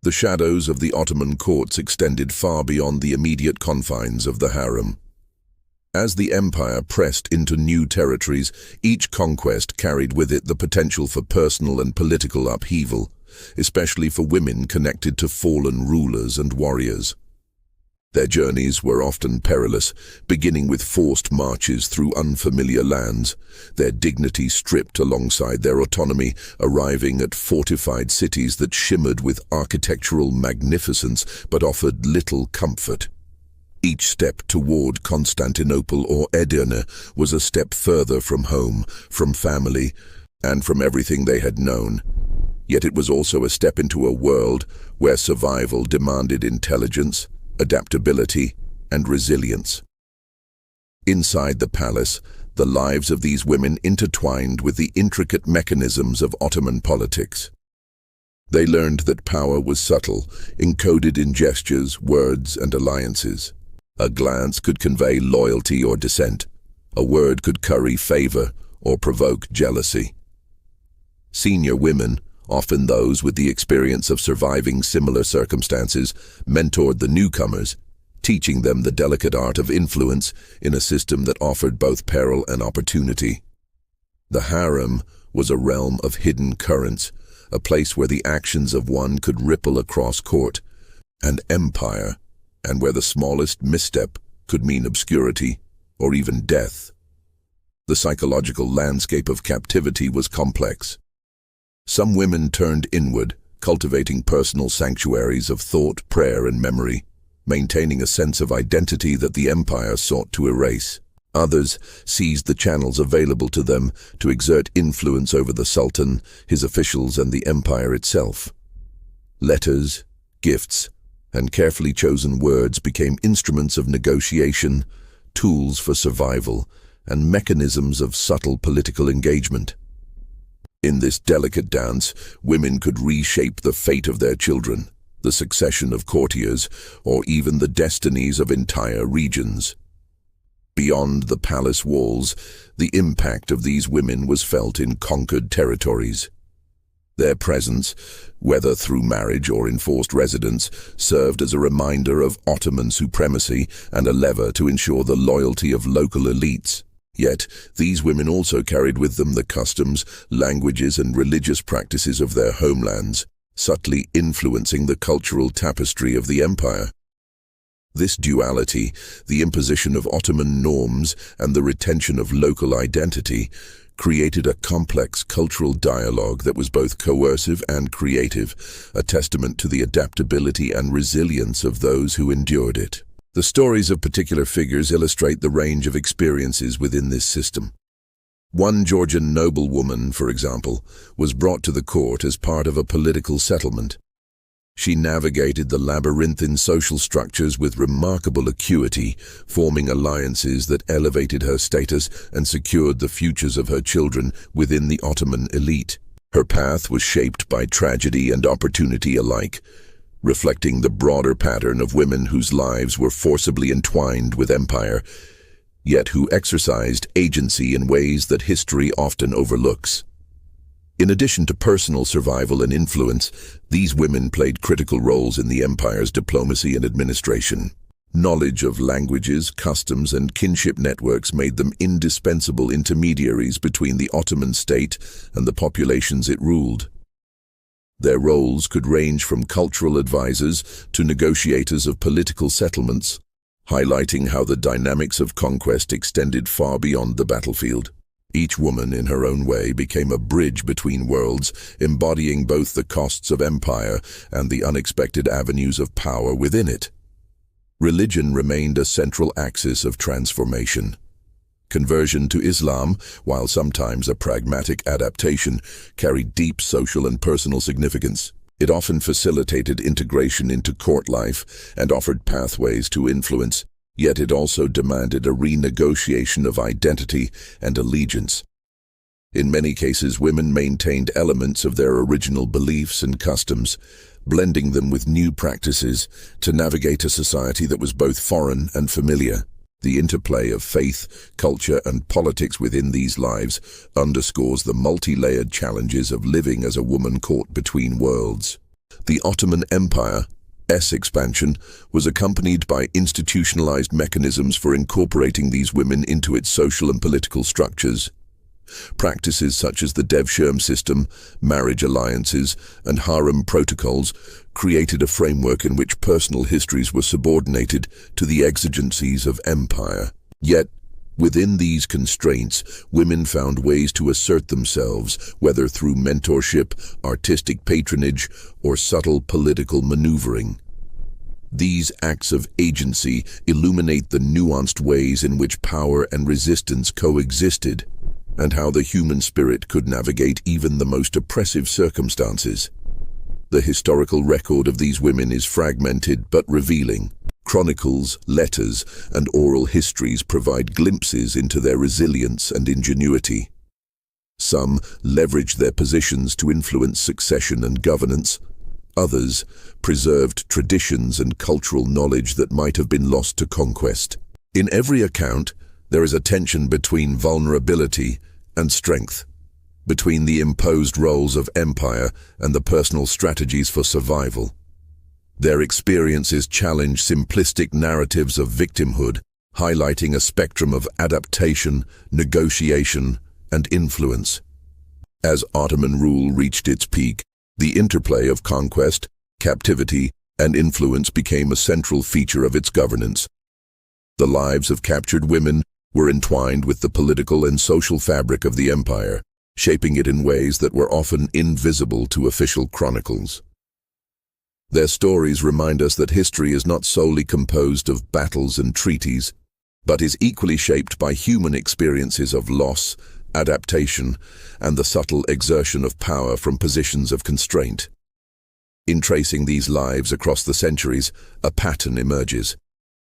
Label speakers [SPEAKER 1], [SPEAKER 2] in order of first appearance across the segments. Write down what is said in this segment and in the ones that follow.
[SPEAKER 1] The shadows of the Ottoman courts extended far beyond the immediate confines of the harem. As the empire pressed into new territories, each conquest carried with it the potential for personal and political upheaval, especially for women connected to fallen rulers and warriors. Their journeys were often perilous, beginning with forced marches through unfamiliar lands, their dignity stripped alongside their autonomy, arriving at fortified cities that shimmered with architectural magnificence but offered little comfort. Each step toward Constantinople or Edirne was a step further from home, from family, and from everything they had known. Yet it was also a step into a world where survival demanded intelligence, adaptability, and resilience. Inside the palace, the lives of these women intertwined with the intricate mechanisms of Ottoman politics. They learned that power was subtle, encoded in gestures, words, and alliances. A glance could convey loyalty or dissent. A word could curry favor or provoke jealousy. Senior women, often those with the experience of surviving similar circumstances, mentored the newcomers, teaching them the delicate art of influence in a system that offered both peril and opportunity. The harem was a realm of hidden currents, a place where the actions of one could ripple across court and empire, and where the smallest misstep could mean obscurity or even death. The psychological landscape of captivity was complex. Some women turned inward, cultivating personal sanctuaries of thought, prayer, and memory, maintaining a sense of identity that the empire sought to erase. Others seized the channels available to them to exert influence over the sultan, his officials, and the empire itself. Letters, gifts, and carefully chosen words became instruments of negotiation, tools for survival, and mechanisms of subtle political engagement. In this delicate dance, women could reshape the fate of their children, the succession of courtiers, or even the destinies of entire regions. Beyond the palace walls, the impact of these women was felt in conquered territories. Their presence, whether through marriage or enforced residence, served as a reminder of Ottoman supremacy and a lever to ensure the loyalty of local elites. Yet, these women also carried with them the customs, languages, and religious practices of their homelands, subtly influencing the cultural tapestry of the empire. This duality, the imposition of Ottoman norms and the retention of local identity, created a complex cultural dialogue that was both coercive and creative, a testament to the adaptability and resilience of those who endured it. The stories of particular figures illustrate the range of experiences within this system. One Georgian noblewoman, for example, was brought to the court as part of a political settlement. She navigated the labyrinthine social structures with remarkable acuity, forming alliances that elevated her status and secured the futures of her children within the Ottoman elite. Her path was shaped by tragedy and opportunity alike, reflecting the broader pattern of women whose lives were forcibly entwined with empire, yet who exercised agency in ways that history often overlooks. In addition to personal survival and influence, these women played critical roles in the empire's diplomacy and administration. Knowledge of languages, customs, and kinship networks made them indispensable intermediaries between the Ottoman state and the populations it ruled. Their roles could range from cultural advisors to negotiators of political settlements, highlighting how the dynamics of conquest extended far beyond the battlefield. Each woman, in her own way, became a bridge between worlds, embodying both the costs of empire and the unexpected avenues of power within it. Religion remained a central axis of transformation. Conversion to Islam, while sometimes a pragmatic adaptation, carried deep social and personal significance. It often facilitated integration into court life and offered pathways to influence, yet it also demanded a renegotiation of identity and allegiance. In many cases, women maintained elements of their original beliefs and customs, blending them with new practices to navigate a society that was both foreign and familiar. The interplay of faith, culture, and politics within these lives underscores the multi-layered challenges of living as a woman caught between worlds. The Ottoman Empire's expansion was accompanied by institutionalized mechanisms for incorporating these women into its social and political structures. Practices such as the devshirme system, marriage alliances, and harem protocols created a framework in which personal histories were subordinated to the exigencies of empire. Yet, within these constraints, women found ways to assert themselves, whether through mentorship, artistic patronage, or subtle political maneuvering. These acts of agency illuminate the nuanced ways in which power and resistance coexisted, and how the human spirit could navigate even the most oppressive circumstances. The historical record of these women is fragmented but revealing. Chronicles, letters, and oral histories provide glimpses into their resilience and ingenuity. Some leveraged their positions to influence succession and governance. Others preserved traditions and cultural knowledge that might have been lost to conquest. In every account, there is a tension between vulnerability and strength, between the imposed roles of empire and the personal strategies for survival. Their experiences challenge simplistic narratives of victimhood, highlighting a spectrum of adaptation, negotiation, and influence. As Ottoman rule reached its peak, the interplay of conquest, captivity, and influence became a central feature of its governance. The lives of captured women were entwined with the political and social fabric of the empire, shaping it in ways that were often invisible to official chronicles. Their stories remind us that history is not solely composed of battles and treaties, but is equally shaped by human experiences of loss, adaptation, and the subtle exertion of power from positions of constraint. In tracing these lives across the centuries, a pattern emerges.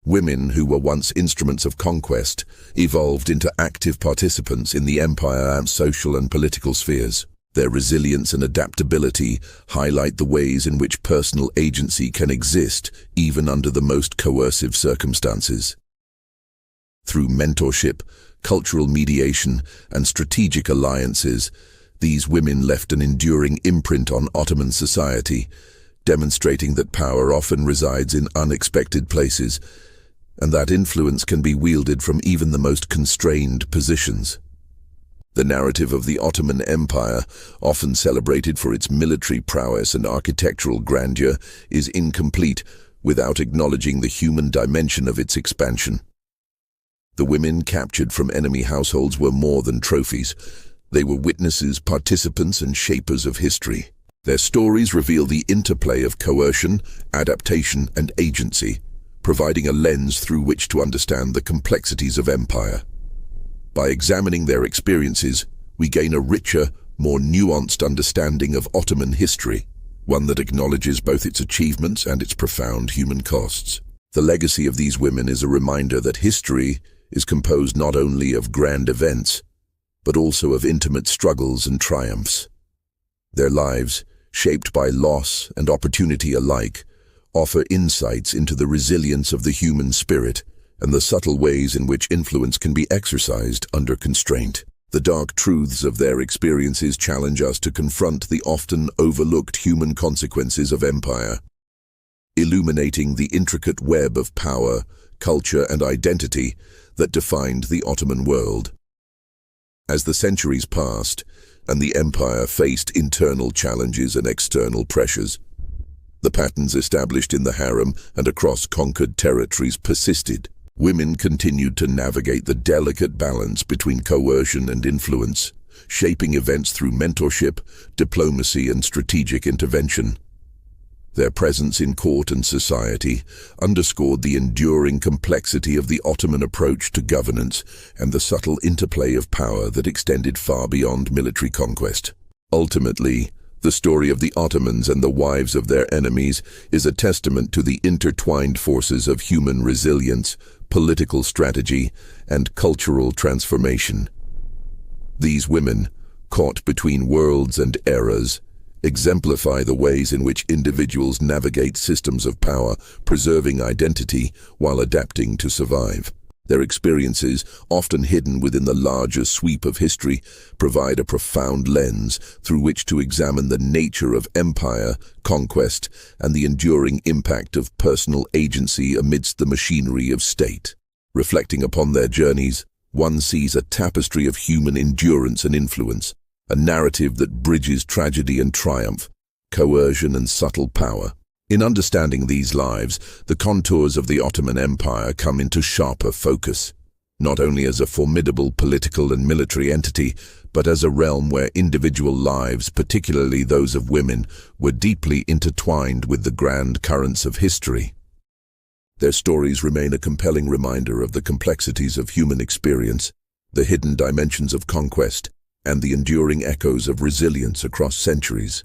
[SPEAKER 1] Women who were once instruments of conquest evolved into active participants in the empire's social and political spheres. Their resilience and adaptability highlight the ways in which personal agency can exist even under the most coercive circumstances. Through mentorship, cultural mediation, and strategic alliances, these women left an enduring imprint on Ottoman society, demonstrating that power often resides in unexpected places, and that influence can be wielded from even the most constrained positions. The narrative of the Ottoman Empire, often celebrated for its military prowess and architectural grandeur, is incomplete without acknowledging the human dimension of its expansion. The women captured from enemy households were more than trophies. They were witnesses, participants, and shapers of history. Their stories reveal the interplay of coercion, adaptation, and agency, providing a lens through which to understand the complexities of empire. By examining their experiences, we gain a richer, more nuanced understanding of Ottoman history, one that acknowledges both its achievements and its profound human costs. The legacy of these women is a reminder that history is composed not only of grand events, but also of intimate struggles and triumphs. Their lives, shaped by loss and opportunity alike, offer insights into the resilience of the human spirit and the subtle ways in which influence can be exercised under constraint. The dark truths of their experiences challenge us to confront the often overlooked human consequences of empire, illuminating the intricate web of power, culture, and identity that defined the Ottoman world. As the centuries passed and the empire faced internal challenges and external pressures, the patterns established in the harem and across conquered territories persisted. Women continued to navigate the delicate balance between coercion and influence, shaping events through mentorship, diplomacy, and strategic intervention. Their presence in court and society underscored the enduring complexity of the Ottoman approach to governance and the subtle interplay of power that extended far beyond military conquest. Ultimately, the story of the Ottomans and the wives of their enemies is a testament to the intertwined forces of human resilience, political strategy, and cultural transformation. These women, caught between worlds and eras, exemplify the ways in which individuals navigate systems of power, preserving identity while adapting to survive. Their experiences, often hidden within the larger sweep of history, provide a profound lens through which to examine the nature of empire, conquest, and the enduring impact of personal agency amidst the machinery of state. Reflecting upon their journeys, one sees a tapestry of human endurance and influence, a narrative that bridges tragedy and triumph, coercion and subtle power. In understanding these lives, the contours of the Ottoman Empire come into sharper focus, not only as a formidable political and military entity, but as a realm where individual lives, particularly those of women, were deeply intertwined with the grand currents of history. Their stories remain a compelling reminder of the complexities of human experience, the hidden dimensions of conquest, and the enduring echoes of resilience across centuries.